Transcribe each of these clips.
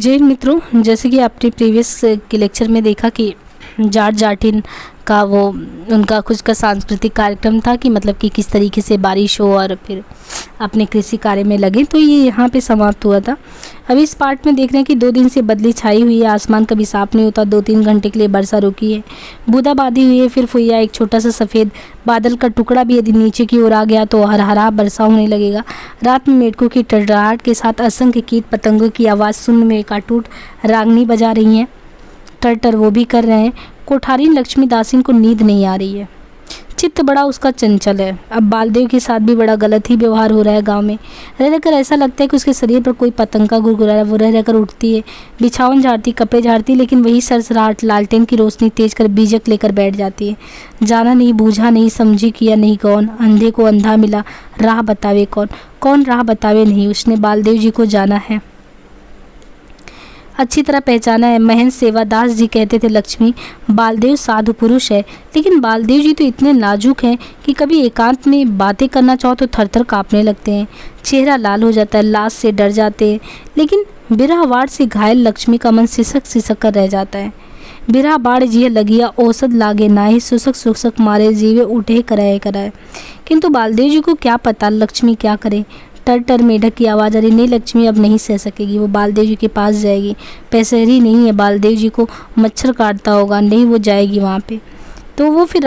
जय हिंद मित्रों, जैसे कि आपने प्रीवियस के लेक्चर में देखा कि जाट जाटिन का वो उनका कुछ का सांस्कृतिक कार्यक्रम था कि मतलब कि किस तरीके से बारिश हो और फिर अपने कृषि कार्य में लगे, तो ये यहाँ पे समाप्त हुआ था। अभी इस पार्ट में देख रहे हैं कि 2 दिन से बदली छाई हुई है, आसमान कभी साफ नहीं होता, 2-3 घंटे के लिए वर्षा रुकी है, बूंदाबांदी हुई है, फिर फुइया एक छोटा सा सफ़ेद बादल का टुकड़ा भी यदि नीचे की ओर आ गया तो हरा वर्षा होने लगेगा। रात में मेढकों की टड़टड़ाहट के साथ असंख्य कीट पतंगों की आवाज़ सुनने में एकाटूट रागनी बजा रही हैं। टर्टर वो भी कर रहे हैं। कोठारीन लक्ष्मीदासिन को नींद नहीं आ रही है, चित्त बड़ा उसका चंचल है। अब बालदेव के साथ भी बड़ा गलत ही व्यवहार हो रहा है। गांव में रह रहकर ऐसा लगता है कि उसके शरीर पर कोई पतंगा गुरगुरा रहा है। वो रह रहकर उठती है, बिछावन झाड़ती, कपड़े झाड़ती, लेकिन वही सरसराहट लालटेन की रोशनी तेज कर बीजक लेकर बैठ जाती है। जाना नहीं, बूझा नहीं, समझी किया नहीं कौन, अंधे को अंधा मिला, राह बतावे कौन, कौन राह बतावे नहीं, उसने बालदेव जी को जाना है, अच्छी तरह पहचाना है। महंत सेवादास जी कहते थे, लक्ष्मी बालदेव साधु पुरुष है, लेकिन बालदेव जी तो इतने नाजुक हैं कि कभी एकांत में बातें करना चाहो तो थर थर काँपने लगते हैं, चेहरा लाल हो जाता है, लाश से डर जाते हैं। लेकिन बिरह वाड़ से घायल लक्ष्मी का मन सिसक सिसक कर रह जाता है। बिरह बाड़ जिये लगिया औसत लागे नाहि, सुसक सुसक मारे जीवे उठे कराए कराए। किंतु बालदेव जी को क्या पता लक्ष्मी क्या करे। टर मेढक की आवाज़ आ रही, नहीं लक्ष्मी अब नहीं सह सकेगी, वो बालदेव जी के पास जाएगी। पैसेरी नहीं है, बालदेव जी को मच्छर काटता होगा, नहीं वो जाएगी वहाँ पे। तो वो फिर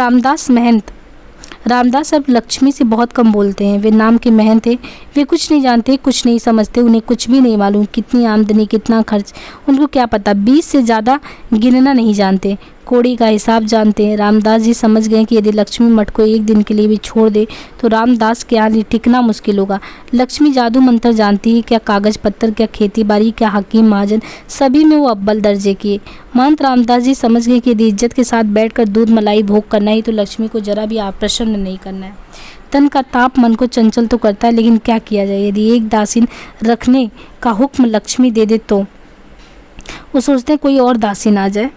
रामदास अब लक्ष्मी से बहुत कम बोलते हैं। वे नाम के महंत थे, वे कुछ नहीं जानते, कुछ नहीं समझते, उन्हें कुछ भी नहीं मालूम कितनी आमदनी कितना खर्च, उनको क्या पता, 20 से ज़्यादा गिनना नहीं जानते, कोड़ी का हिसाब जानते हैं। रामदास जी समझ गए कि यदि लक्ष्मी मठ को एक दिन के लिए भी छोड़ दे तो रामदास के यहाँ टिकना मुश्किल होगा। लक्ष्मी जादू मंत्र जानती है, क्या कागज़ पत्तर, क्या खेती बाड़ी, क्या हकीम महाजन, सभी में वो अव्वल दर्जे की है। महंत रामदास जी समझ गए कि यदि इज्जत के साथ बैठकर दूध मलाई भोग करना ही तो लक्ष्मी को जरा भी प्रसन्न नहीं करना है। तन का ताप मन को चंचल तो करता है, लेकिन क्या किया जाए। यदि एक दासीन रखने का हुक्म लक्ष्मी दे दे तो वो सोचते हैं कोई और दासीन आ जाए।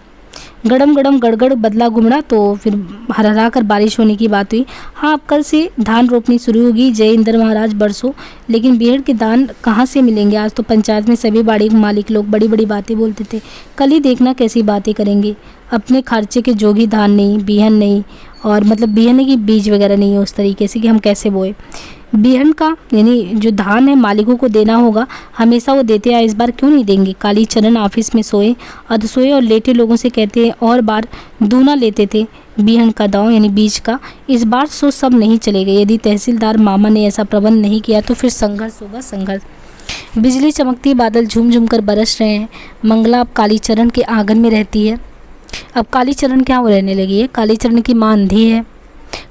गड़म गड़म गड़गड़ बदला घुमड़ा, तो फिर हरहरा कर बारिश होने की बात हुई। हाँ, अब कल से धान रोपनी शुरू होगी, जय इंद्र महाराज बरसो। लेकिन बीहड़ के दान कहाँ से मिलेंगे। आज तो पंचायत में सभी बाड़ी मालिक लोग बड़ी बड़ी बातें बोलते थे, कल ही देखना कैसी बातें करेंगे। अपने खर्चे के जोगी धान नहीं, बीहन नहीं, और मतलब बीहन की बीज वगैरह नहीं है उस तरीके से कि हम कैसे बोए। बीहन का यानी जो धान है मालिकों को देना होगा, हमेशा वो देते आए, इस बार क्यों नहीं देंगे। कालीचरण ऑफिस में सोए, अध सोए और लेटे लोगों से कहते हैं और बार दूना लेते थे बीहन का दांव यानी बीज का। इस बार सो सब नहीं चले गए। यदि तहसीलदार मामा ने ऐसा प्रबंध नहीं किया तो फिर संघर्ष होगा, संघर्ष। बिजली चमकती, बादल झूम झूम कर बरस रहे हैं। मंगला अब कालीचरण के आंगन में रहती है। अब कालीचरण क्या वो रहने लगी है। कालीचरण की माँ अंधी है।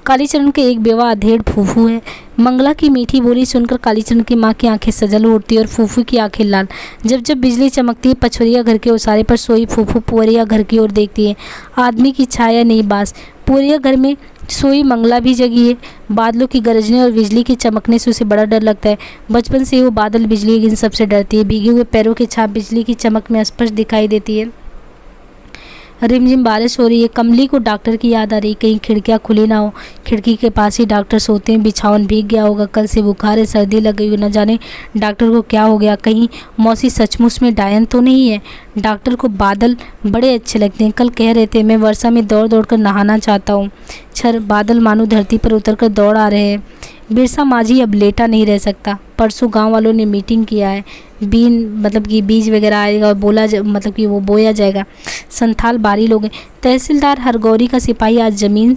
कालीचरण के एक बेवा अधेड़ फूफू है। मंगला की मीठी बोली सुनकर कालीचरण की माँ की आंखें सजल उठती और फूफू की आंखें लाल। जब जब बिजली चमकती है, पछुरिया घर के उसारे पर सोई फूफू पुअरिया घर की ओर देखती है। आदमी की छाया नहीं बास। पुअरिया घर में सोई मंगला भी जगी है। बादलों की गरजने और बिजली के चमकने से उसे बड़ा डर लगता है। बचपन से वो बादल बिजली इन सबसे डरती है। भीगे हुए पैरों की छाप बिजली की चमक में स्पष्ट दिखाई देती है। रिमझिम बारिश हो रही है। कमली को डॉक्टर की याद आ रही, कहीं खिड़कियाँ खुली ना हो। खिड़की के पास ही डॉक्टर सोते हैं। बिछावन भीग गया होगा, कल से बुखार है, सर्दी लग गई, न जाने डॉक्टर को क्या हो गया। कहीं मौसी सचमुच में डायन तो नहीं है। डॉक्टर को बादल बड़े अच्छे लगते हैं। कल कह रहे थे मैं वर्षा में दौड़ दौड़ कर नहाना चाहता हूँ। छर बादल मानो धरती पर उतर कर दौड़ आ रहे हैं। बिरसा माझी अब लेटा नहीं रह सकता। परसों गांव वालों ने मीटिंग किया है। मतलब कि बीज वगैरह आएगा और मतलब कि वो बोया जाएगा। संथाल बारी लोग हैं। तहसीलदार हरगौरी का सिपाही आज ज़मीन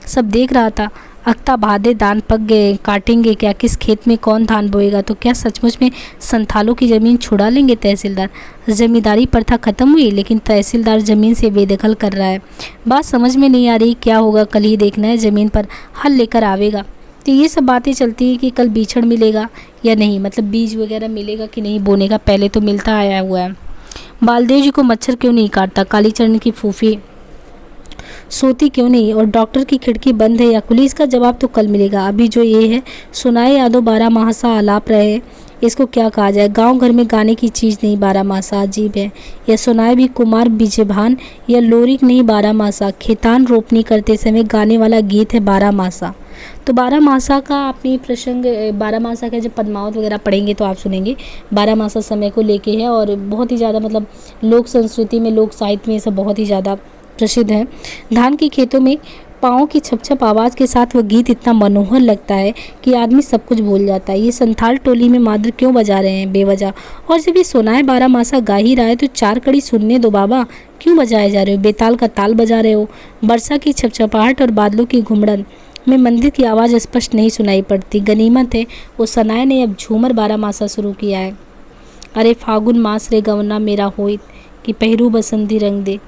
सब देख रहा था। अख्ता भादे दान पक गए, काटेंगे क्या, किस खेत में कौन धान बोएगा। तो क्या सचमुच में संथालों की ज़मीन छुड़ा लेंगे तहसीलदार। ज़मींदारी प्रथा ख़त्म हुई, लेकिन तहसीलदार ज़मीन से बेदखल कर रहा है। बात समझ में नहीं आ रही, क्या होगा कल ही देखना है। ज़मीन पर हल लेकर आवेगा। तो ये सब बातें चलती हैं कि कल बीछड़ मिलेगा या नहीं, मतलब बीज वगैरह मिलेगा कि नहीं बोने का। पहले तो मिलता आया हुआ है। बालदेव जी को मच्छर क्यों नहीं काटता। कालीचरण की फूफी सोती क्यों नहीं, और डॉक्टर की खिड़की बंद है या खुली, इसका जवाब तो कल मिलेगा। अभी जो ये है सुनाए यादों 12 माह सा आलाप रहे, इसको क्या कहा जाए। गांव घर में गाने की चीज़ नहीं 12 मासा, अजीब है। यह सुनाए भी कुमार बिजभान या लोरिक नहीं 12 मासा। खेतान रोपनी करते समय गाने वाला गीत है 12 मासा। तो बारहमासा का आपने प्रसंग, बारहमासा का जब पद्मावत वगैरह पढ़ेंगे तो आप सुनेंगे, बारहमासा समय को लेके है और बहुत ही ज़्यादा मतलब लोक संस्कृति में, लोक साहित्य में ये सब बहुत ही ज़्यादा प्रसिद्ध है। धान के खेतों में पाँव की छप-छप आवाज़ के साथ वह गीत इतना मनोहर लगता है कि आदमी सब कुछ भूल जाता है। ये संथाल टोली में मादर क्यों बजा रहे हैं बेवजह, और जब ये सुनाए बारहमासा गा ही रहा है तो चार कड़ी सुनने दो बाबा, क्यों बजाए जा रहे हो, बेताल का ताल बजा रहे हो। वर्षा की छपछपाहट और बादलों की घुमड़न में मंदिर की आवाज़ स्पष्ट नहीं सुनाई पड़ती। गनीमत है वो सनाए ने अब झूमर बारहमासा शुरू किया है। अरे फागुन मास रे गवना मेरा होइत कि पहरू बसंती रंग दे।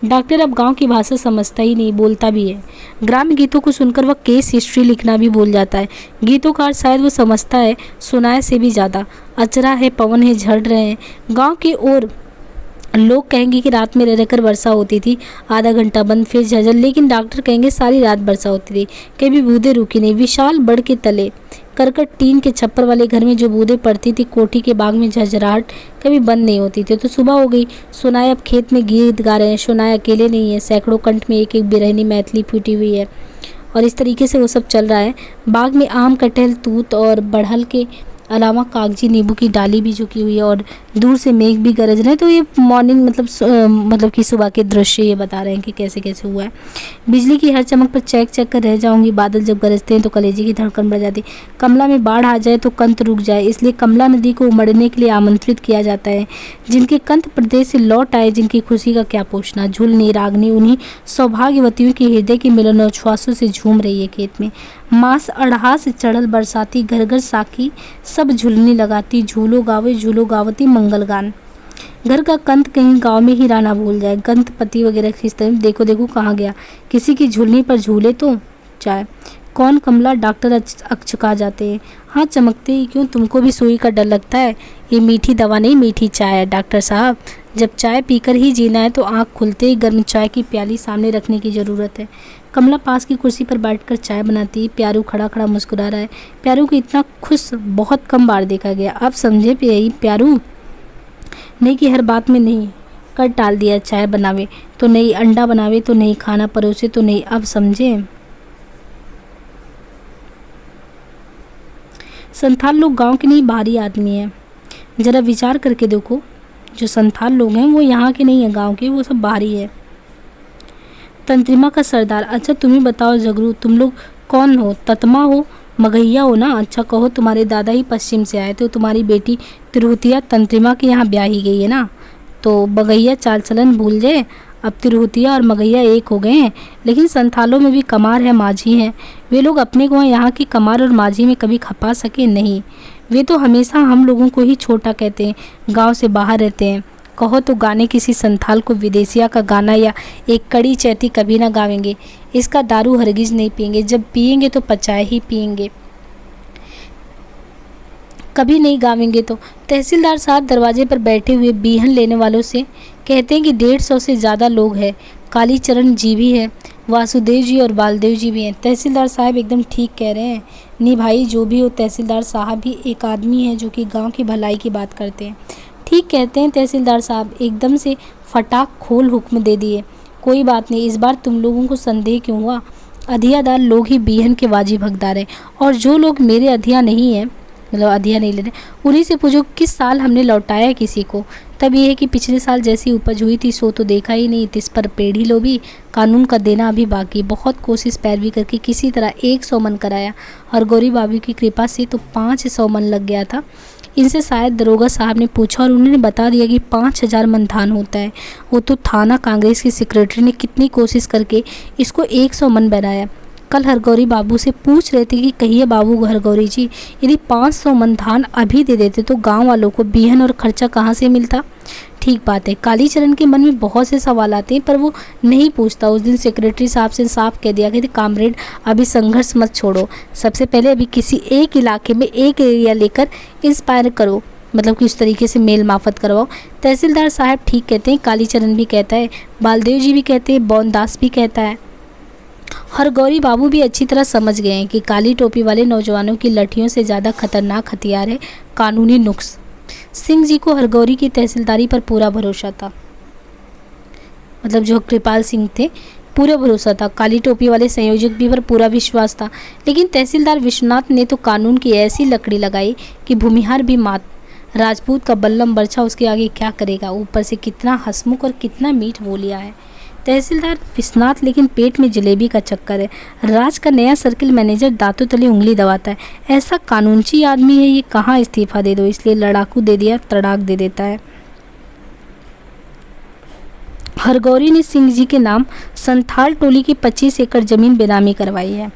डॉक्टर अब गांव की भाषा समझता ही नहीं, बोलता भी है। ग्राम्य गीतों को सुनकर वह केस हिस्ट्री लिखना भी भूल जाता है। गीतों का अर्थ शायद वो समझता है सुनाए से भी ज़्यादा। अचरा है, पवन है, झड़ रहे हैं। गांव की ओर लोग कहेंगे कि रात में रह रहकर वर्षा होती थी, आधा घंटा बंद फिर झझल, लेकिन डॉक्टर कहेंगे सारी रात वर्षा होती थी, कभी बूंदे रुकी नहीं। विशाल बड़ के तले करकट टीन के छप्पर वाले घर में जो बूंदें पड़ती थी, कोठी के बाग में झरझराहट कभी बंद नहीं होती थी। तो सुबह हो गई, सुनाए अब खेत में गीत गा रहे हैं। सुनाए अकेले नहीं है, सैकड़ों कंठ में एक एक बिरहनी मैथिली फूटी हुई है और इस तरीके से वो सब चल रहा है। बाग में आम, कटहल, तूत और बड़हल के अलावा कागजी नींबू की डाली भी झुकी हुई है और दूर से मेघ भी गरज रहे हैं। तो ये मॉर्निंग मतलब कि सुबह के दृश्य ये बता रहे हैं कि कैसे कैसे हुआ है। बिजली की हर चमक पर चैक चैक कर रह जाऊंगी। बादल जब गरजते हैं तो कलेजे की धड़कन बढ़ जाती। कमला में बाढ़ आ जाए तो कंत रुक जाए, इसलिए कमला नदी को उमड़ने के लिए आमंत्रित किया जाता है। जिनके कंत प्रदेश से लौट आए, जिनकी खुशी का क्या पूछना। झुलनी रागनी उन्हीं सौभाग्यवतियों के हृदय के मिलनोच्छ्वासों से झूम रही है खेत में। मास अढ़ा से चढ़ल बरसाती, घर घर साकी सब झुलनी लगाती। झूलो गावती मंगल गान। घर का कंत कहीं गांव में ही रहना भूल जाए। कंत पति वगैरह खींचते हैं, देखो देखो कहाँ गया, किसी की झुलनी पर झूले तो चाय। कौन कमला, डॉक्टर अकछुका जाते हैं। हाँ चमकते ही क्यों, तुमको भी सुई का डर लगता है। ये मीठी दवा नहीं, मीठी चाय है डॉक्टर साहब। जब चाय पीकर ही जीना है तो आँख खुलते ही गर्म चाय की प्याली सामने रखने की ज़रूरत है। कमला पास की कुर्सी पर बैठकर चाय बनाती है। प्यारू खड़ा खड़ा मुस्कुरा रहा है। प्यारू को इतना खुश बहुत कम बार देखा गया। अब समझे प्यारू नहीं कि हर बात में नहीं कर टाल दिया। चाय बनावे तो नहीं, अंडा बनावे तो नहीं, खाना परोसे तो नहीं। अब समझे। संथाल लोग गांव के नहीं बाहरी आदमी हैं। ज़रा विचार करके देखो, जो संथाल लोग हैं वो यहाँ के नहीं हैं, गांव के, वो सब बाहरी है। तंत्रिमा का सरदार, अच्छा तुम ही बताओ जगरू, तुम लोग कौन हो? ततमा हो, मगहिया हो ना? अच्छा कहो तुम्हारे दादा ही पश्चिम से आए तो तुम्हारी बेटी तिरहुतिया तंत्रिमा के यहाँ ब्याही गई है ना, तो मगहिया चाल चलन भूल जाए। अब तिरहुतिया और मगहिया एक हो गए हैं। लेकिन संथालों में भी कमार है, माझी हैं। वे लोग अपने को यहाँ की कमार और माझी में कभी खपा सके नहीं। वे तो हमेशा हम लोगों को ही छोटा कहते हैं, गांव से बाहर रहते हैं। कहो तो गाने किसी संथाल को विदेशिया का गाना या एक कड़ी चैती कभी ना गावेंगे। इसका दारू हरगिज नहीं पिएंगे, जब पिएंगे तो पचाए ही पिएंगे, कभी नहीं गावेंगे। तो तहसीलदार साहब दरवाजे पर बैठे हुए बीहन लेने वालों से कहते हैं कि 150 से ज़्यादा लोग हैं। कालीचरण जी भी है, वासुदेव जी और बालदेव जी भी हैं। तहसीलदार साहब एकदम ठीक कह रहे हैं। नहीं भाई, जो भी हो, तहसीलदार साहब भी एक आदमी है जो कि गांव की भलाई की बात करते हैं। ठीक कहते हैं तहसीलदार साहब, एकदम से फटाक खोल हुक्म दे दिए। कोई बात नहीं, इस बार तुम लोगों को संदेह क्यों हुआ? अधियादार लोग ही बीहन के वाजिब हकदार हैं, और जो लोग मेरे अधिया नहीं हैं, मतलब अधिया नहीं ले रहे, उन्हीं से पूछो किस साल हमने लौटाया है किसी को। तब ये है कि पिछले साल जैसी उपज हुई थी सो तो देखा ही नहीं, तिस पर पेड़ ही लो भी, कानून का देना अभी बाकी। बहुत कोशिश पैरवी करके किसी तरह 100 मन कराया, और गौरी बाबू की कृपा से तो 500 मन लग गया था। इनसे शायद दरोगा साहब ने पूछा और उन्होंने बता दिया कि 5000 मन धान होता है। वो तो थाना कांग्रेस के सेक्रेटरी ने कितनी कोशिश करके इसको 100 मन बनाया। कल हरगौरी बाबू से पूछ रहे थे कि कहिए बाबू हरगौरी जी, यदि 500 मन धान अभी दे देते तो गांव वालों को बीहन और खर्चा कहाँ से मिलता? ठीक बात है, कालीचरण के मन में बहुत से सवाल आते हैं पर वो नहीं पूछता। उस दिन सेक्रेटरी साहब से साफ कह दिया कि कामरेड अभी संघर्ष मत छोड़ो, सबसे पहले अभी किसी एक इलाके में एक एरिया लेकर इंस्पायर करो, मतलब कि उस तरीके से मेल माफत करवाओ। तहसीलदार साहब ठीक कहते हैं, कालीचरण भी कहता है, बालदेव जी भी कहते हैं, बौनदास भी कहता है। हरगौरी बाबू भी अच्छी तरह समझ गए हैं कि काली टोपी वाले नौजवानों की लठियों से ज़्यादा खतरनाक हथियार है कानूनी नुक्स। सिंह जी को हरगौरी की तहसीलदारी पर पूरा भरोसा था, मतलब जो कृपाल सिंह थे, पूरा भरोसा था, काली टोपी वाले संयोजक भी पर पूरा विश्वास था। लेकिन तहसीलदार विश्वनाथ ने तो कानून की ऐसी लकड़ी लगाई कि भूमिहार भी मात। राजपूत का बल्लम बरछा उसके आगे क्या करेगा। ऊपर से कितना हंसमुख और कितना मीठ बोलिया है तहसीलदार विश्वनाथ, लेकिन पेट में जलेबी का चक्कर है। राज का नया सर्किल मैनेजर दांतों तले उंगली दबाता है। ऐसा कानूनची आदमी है ये, कहाँ इस्तीफा दे दो, इसलिए लड़ाकू दे दिया, तड़ाक दे देता है। हरगौरी ने सिंह जी के नाम संथाल टोली की 25 एकड़ जमीन बेनामी करवाई है,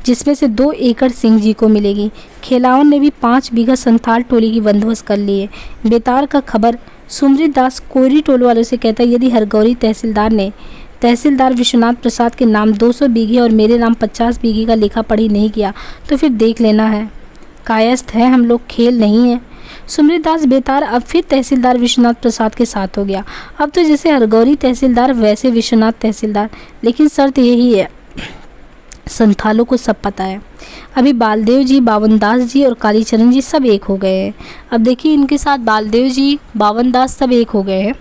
जिसमें से 2 एकड़ सिंह जी को मिलेगी। खेलावन ने भी 5 बीघा संथाल टोली की बंदोबस्त कर ली है। बेतार का खबर सुमृत दास कोयरी टोल वालों से कहता है, यदि हरगौरी तहसीलदार ने तहसीलदार विश्वनाथ प्रसाद के नाम 200 बीघे और मेरे नाम 50 बीघे का लेखा पढ़ी नहीं किया तो फिर देख लेना है। कायस्थ है हम लोग, खेल नहीं है। सुमृत दास बेतार अब फिर तहसीलदार विश्वनाथ प्रसाद के साथ हो गया। अब तो जैसे हरगौरी तहसीलदार वैसे विश्वनाथ तहसीलदार, लेकिन शर्त यही है, संथालों को सब पता है। अभी बालदेव जी, बावनदास जी और कालीचरण जी सब एक हो गए हैं। अब देखिए इनके साथ बालदेव जी, बावनदास सब एक हो गए हैं।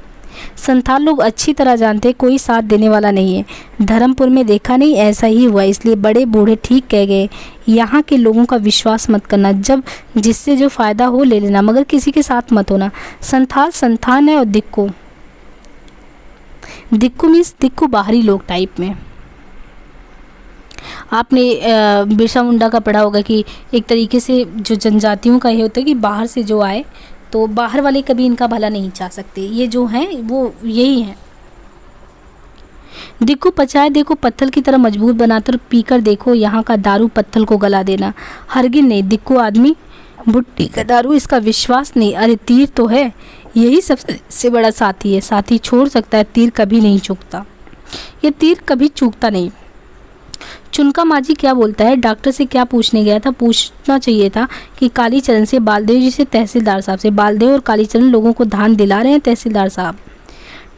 संथाल लोग अच्छी तरह जानते हैं कोई साथ देने वाला नहीं है। धर्मपुर में देखा नहीं, ऐसा ही हुआ, इसलिए बड़े बूढ़े ठीक कह गए, यहाँ के लोगों का विश्वास मत करना, जब जिससे जो फ़ायदा हो ले लेना, मगर किसी के साथ मत होना। संथाल संथान है और दिक्कू दिक्कू मीन्स दिक्कू बाहरी लोग टाइप में। आपने बिरसा मुंडा का पढ़ा होगा कि एक तरीके से जो जनजातियों का ये होता है कि बाहर से जो आए तो बाहर वाले कभी इनका भला नहीं चाह सकते, ये जो हैं वो यही हैं। दिक्कू पचाए देखो पत्थर की तरह मजबूत बनाकर पीकर देखो यहाँ का दारू पत्थर को गला देना। हरगिज नहीं, दिक्कू आदमी भुट्टी का दारू इसका विश्वास नहीं। अरे तीर तो है, यही सबसे बड़ा साथी है, साथी छोड़ सकता है, तीर कभी नहीं चूकता, ये तीर कभी चूकता नहीं। चुनका माझी क्या बोलता है, डॉक्टर से क्या पूछने गया था, पूछना चाहिए था कि कालीचरण से, बालदेव जी से, तहसीलदार साहब से। बालदेव और कालीचरण लोगों को धान दिला रहे हैं तहसीलदार साहब।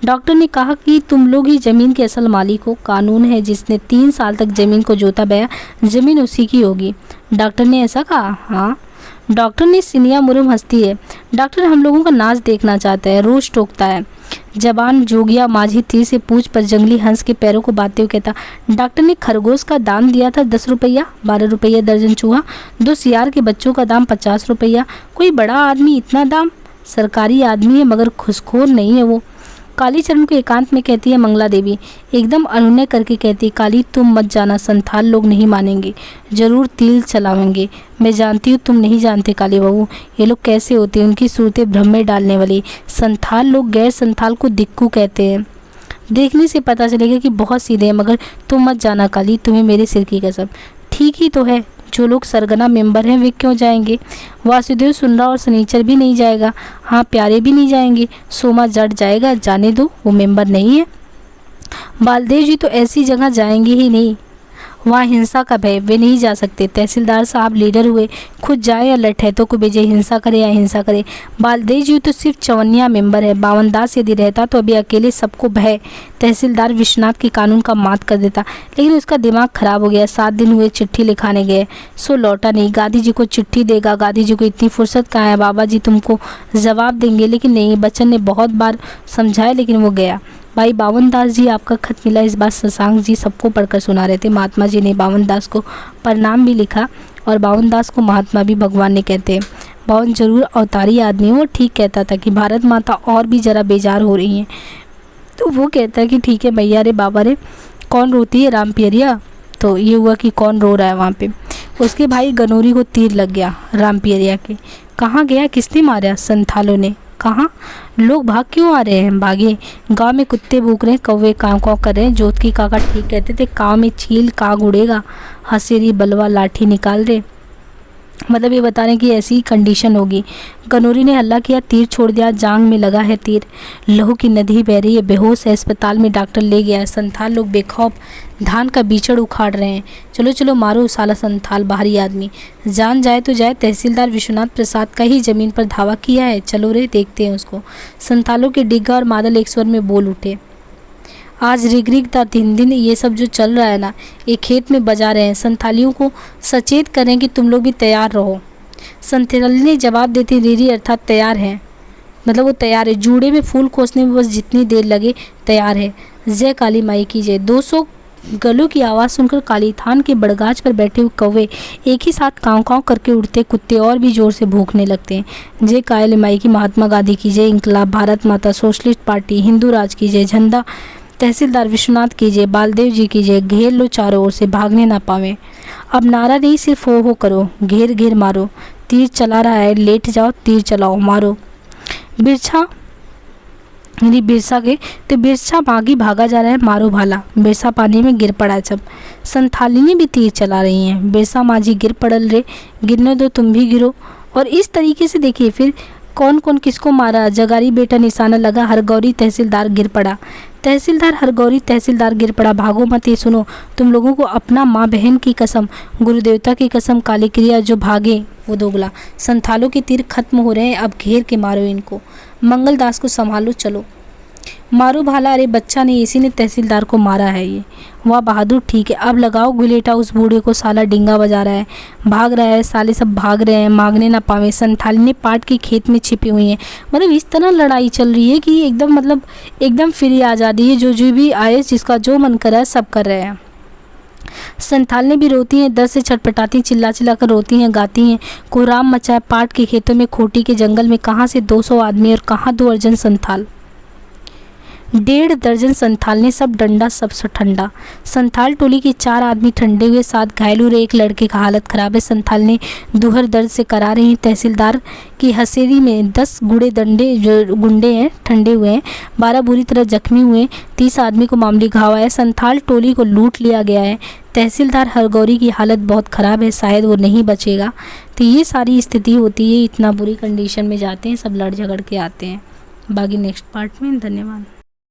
डॉक्टर ने कहा कि तुम लोग ही ज़मीन के असल मालिक हो, कानून है जिसने 3 साल तक ज़मीन को जोता बया ज़मीन उसी की होगी। डॉक्टर ने ऐसा कहा? हाँ। डॉक्टर ने सिनिया मुरुम हंसती है। डॉक्टर हम लोगों का नाच देखना चाहता है, रोज़ टोकता है। जबान जोगिया माझी तीर से पूछ पर जंगली हंस के पैरों को बांधते हुए कहता, डॉक्टर ने खरगोश का दाम दिया था 10 रुपया, 12 रुपया दर्जन चूहा, 2 सियार के बच्चों का दाम 50 रुपया। कोई बड़ा आदमी इतना दाम? सरकारी आदमी है मगर घुसखोर नहीं है वो। कालीचरण को एकांत में कहती है मंगला देवी, एकदम अनुनय करके कहती, काली तुम मत जाना, संथाल लोग नहीं मानेंगे, ज़रूर तिल चलावेंगे। मैं जानती हूँ तुम नहीं जानते काली बहू, ये लोग कैसे होते हैं, उनकी सूरतें भ्रम में डालने वाली। संथाल लोग गैर संथाल को दिक्कू कहते हैं। देखने से पता चलेगा कि बहुत सीधे हैं, मगर तुम मत जाना काली, तुम्हें मेरे सिर की कसम। ठीक ही तो है, जो लोग सरगना मेंबर हैं वे क्यों जाएंगे? वासुदेव सुनरा और सनीचर भी नहीं जाएगा। हाँ, प्यारे भी नहीं जाएंगे। सोमा जट जाएगा, जाने दो, वो मेंबर नहीं है। बालदेव जी तो ऐसी जगह जाएंगे ही नहीं, वहाँ हिंसा का भय, वे नहीं जा सकते। तहसीलदार साहब लीडर हुए, खुद जाए या लठैतों को भेजे, हिंसा करे या हिंसा करे। बालदेव जी तो सिर्फ चवन्निया मेंबर है। बावनदास यदि रहता तो अभी अकेले सबको भय तहसीलदार विश्वनाथ के कानून का मात कर देता, लेकिन उसका दिमाग खराब हो गया। 7 दिन हुए चिट्ठी लिखाने गए, सो लौटा नहीं। गांधी जी को चिट्ठी देगा, गांधी जी को इतनी फुर्सत कहाँ है, बाबा जी तुमको जवाब देंगे, लेकिन नहीं। बच्चन ने बहुत बार समझाया लेकिन वो गया। भाई बावनदास जी आपका खत मिला, इस बात शशांक जी सबको पढ़कर सुना रहे थे। महात्मा जी ने बावनदास को प्रणाम भी लिखा, और बावनदास को महात्मा भी भगवान ने कहते हैं। बावन जरूर अवतारी आदमी, वो ठीक कहता था कि भारत माता और भी ज़रा बेजार हो रही हैं, तो वो कहता है कि ठीक है भैया, रे बाबा रे, कौन रोती है राम पियरिया? तो ये हुआ कि कौन रो रहा है वहाँ पे। उसके भाई गनौरी को तीर लग गया राम पियरिया के। कहाँ गया, किसने मारा? संथालों ने। कहाँ? लोग भाग क्यों आ रहे हैं? भागे, गांव में कुत्ते भूख रहे हैं, कौवे काँव काँव कर रहे हैं। जोत की काका ठीक कहते थे, काँव में चील काग उड़ेगा, हसेरी बलवा लाठी निकाल रहे। मतलब ये बता रहे हैं कि ऐसी कंडीशन होगी। गनौरी ने हल्ला किया, तीर छोड़ दिया, जांग में लगा है तीर, लहू की नदी बह रही है, बेहोश है, अस्पताल में डॉक्टर ले गया है। संथाल लोग बेखौफ धान का बीचड़ उखाड़ रहे हैं। चलो चलो मारो साला संथाल बाहरी आदमी, जान जाए तो जाए। तहसीलदार विश्वनाथ प्रसाद का ही ज़मीन पर धावा किया है, चलो रे देखते हैं उसको। संथालों के डिग्गा और मादल एक स्वर में बोल उठे। आज रिग था 3 दिन ये सब जो चल रहा है ना, ये खेत में बजा रहे हैं। संथालियों को सचेत करें कि तुम लोग भी तैयार रहो। संथाली ने जवाब देते, रीरी अर्थात तैयार हैं, मतलब वो तैयार है। जूड़े में फूल खोसने में बस जितनी देर लगे तैयार है। जय काली माई की जय। 200 गलों की आवाज़ सुनकर काली थान के बड़गाछ पर बैठे हुए कौवे एक ही साथ काँव काँव करके उड़ते, कुत्ते और भी जोर से भौंकने लगते हैं। जय काली माई की, महात्मा गांधी की जय, इंकलाब, भारत माता, सोशलिस्ट पार्टी, हिंदू राज की जय, झंडा तहसीलदार विश्वनाथ की जय, बालदेव जी की जय, घेर लो चारों ओर से भागने ना पावे। अब नारा नहीं, सिर्फ हो करो, घेर घेर मारो, तीर चला रहा है लेट जाओ, तीर चलाओ मारो। बिरछा यदि बिरसा के तो बिरसा बागी भागा जा रहा है, मारो भाला, बिरसा पानी में गिर पड़ा जब। संथालिनी भी तीर चला रही हैं, बिरसा माझी गिर पड़ल रे, गिरने दो तुम भी गिरो। और इस तरीके से देखिए फिर कौन कौन किसको मारा। जगारी बेटा निशाना लगा, हरगौरी तहसीलदार गिर पड़ा, तहसीलदार हरगौरी तहसीलदार गिर पड़ा, भागो मत ये सुनो तुम लोगों को अपना माँ बहन की कसम, गुरुदेवता की कसम, काली क्रिया जो भागे वो दोगला। संथालों के तीर खत्म हो रहे हैं, अब घेर के मारो इनको, मंगलदास को संभालो चलो, मारो भाला, अरे बच्चा नहीं, इसी ने तहसीलदार को मारा है ये, वाह बहादुर, ठीक है अब लगाओ गुलेटा उस बूढ़े को, साला डिंगा बजा रहा है, भाग रहा है, साले सब भाग रहे हैं, मांगने ना पावे। संथालिनी पाट के खेत में छिपी हुई हैं। मतलब इस तरह लड़ाई चल रही है कि एकदम मतलब एकदम फ्री आज़ादी है, जो भी आए जिसका जो मन कर रहा है सब कर रहे हैं। संथालिनी भी रोती हैं, दर्द से छटपटाती, चिल्ला चिल्ला कर रोती हैं, गाती हैं, कोहराम मचा है पाट के खेतों में, खोटी के जंगल में, कहाँ से 200 आदमी और कहाँ 2 अर्जन संथाल, 1.5 दर्जन संथाल ने, सब डंडा सब ठंडा। संथाल टोली के 4 आदमी ठंडे हुए, 7 घायल हुए, एक लड़के का हालत खराब है। संथाल ने दूहर दर्द से करा रहे हैं। तहसीलदार की हसेरी में 10 गुंडे हैं ठंडे हुए हैं, 12 बुरी तरह जख्मी हुए, 30 आदमी को मामूली घाव है। संथाल टोली को लूट लिया गया है। तहसीलदार हरगौरी की हालत बहुत ख़राब है, शायद वो नहीं बचेगा। तो ये सारी स्थिति होती है, इतना बुरी कंडीशन में जाते हैं, सब लड़ झगड़ के आते हैं। बाकी नेक्स्ट पार्ट में। धन्यवाद।